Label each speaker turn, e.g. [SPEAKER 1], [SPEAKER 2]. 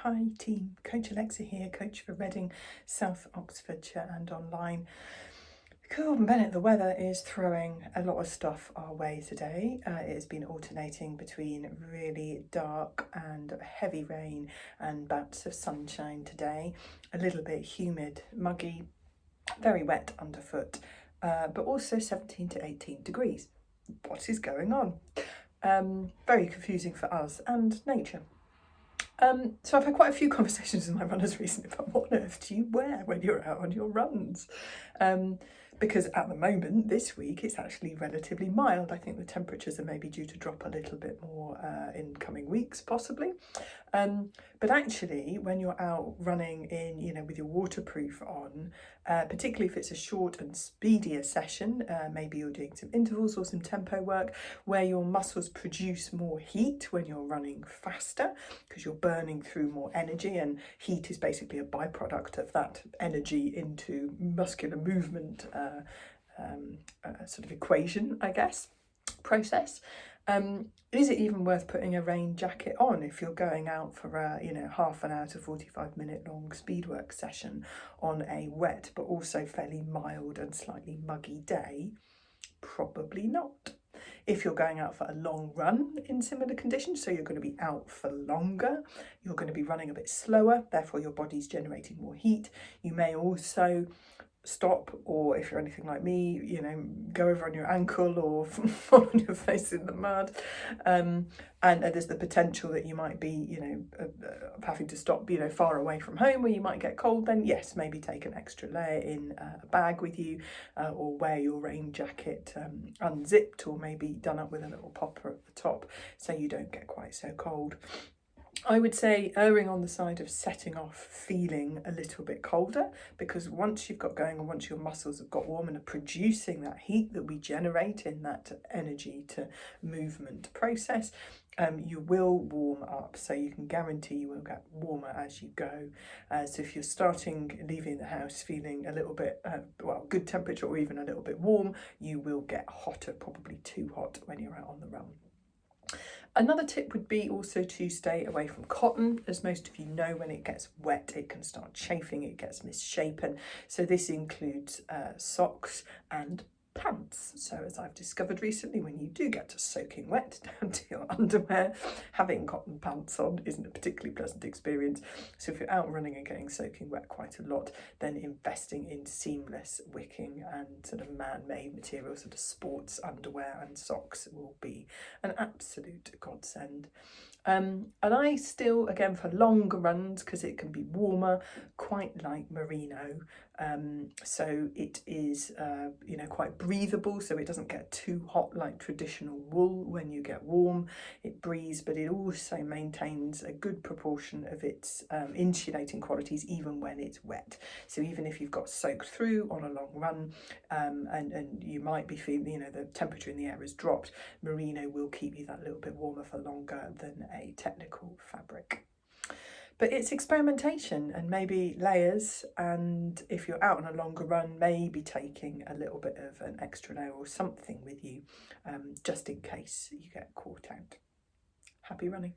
[SPEAKER 1] Hi team, Coach Alexa here, coach for Reading, South Oxfordshire and online. Cool, Bennett, the weather is throwing a lot of stuff our way today. It has been alternating between really dark and heavy rain and bouts of sunshine today. A little bit humid, muggy, very wet underfoot, but also 17 to 18 degrees. What is going on? Very confusing for us and nature. So I've had quite a few conversations with my runners recently about what on earth do you wear when you're out on your runs? Because at the moment, this week, it's actually relatively mild. I think the temperatures are maybe due to drop a little bit more in coming weeks, possibly. But actually, when you're out running in, with your waterproof on, particularly if it's a short and speedier session, maybe you're doing some intervals or some tempo work where your muscles produce more heat when you're running faster because you're burning through more energy, and heat is basically a byproduct of that energy into muscular movement sort of equation, I guess, process. Is it even worth putting a rain jacket on if you're going out for a half an hour to 45-minute long speed work session on a wet but also fairly mild and slightly muggy day? Probably not. If you're going out for a long run in similar conditions, so you're going to be out for longer, you're going to be running a bit slower, therefore your body's generating more heat. You may also stop, or if you're anything like me, go over on your ankle or fall on your face in the mud, and there's the potential that you might be having to stop far away from home where you might get cold. Then yes, maybe take an extra layer in a bag with you, or wear your rain jacket unzipped or maybe done up with a little popper at the top so you don't get quite so cold. I would say erring on the side of setting off feeling a little bit colder, because once you've got going and once your muscles have got warm and are producing that heat that we generate in that energy to movement process, you will warm up. So you can guarantee you will get warmer as you go. So if you're leaving the house feeling a little bit, good temperature or even a little bit warm, you will get hotter, probably too hot when you're out on the run. Another tip would be also to stay away from cotton. As most of you know, when it gets wet, it can start chafing, it gets misshapen. So this includes socks and pants. So as I've discovered recently, when you do get to soaking wet down to your underwear, having cotton pants on isn't a particularly pleasant experience. So if you're out running and getting soaking wet quite a lot, then investing in seamless wicking and sort of man-made materials, sort of sports underwear and socks, will be an absolute godsend. And I still, again, for longer runs, because it can be warmer, quite like merino. So it is, quite breathable, so it doesn't get too hot like traditional wool when you get warm. It breathes, but it also maintains a good proportion of its insulating qualities even when it's wet. So even if you've got soaked through on a long run, and you might be feeling, the temperature in the air has dropped, merino will keep you that little bit warmer for longer than a technical fabric. But it's experimentation and maybe layers, and if you're out on a longer run, maybe taking a little bit of an extra layer or something with you, just in case you get caught out. Happy running.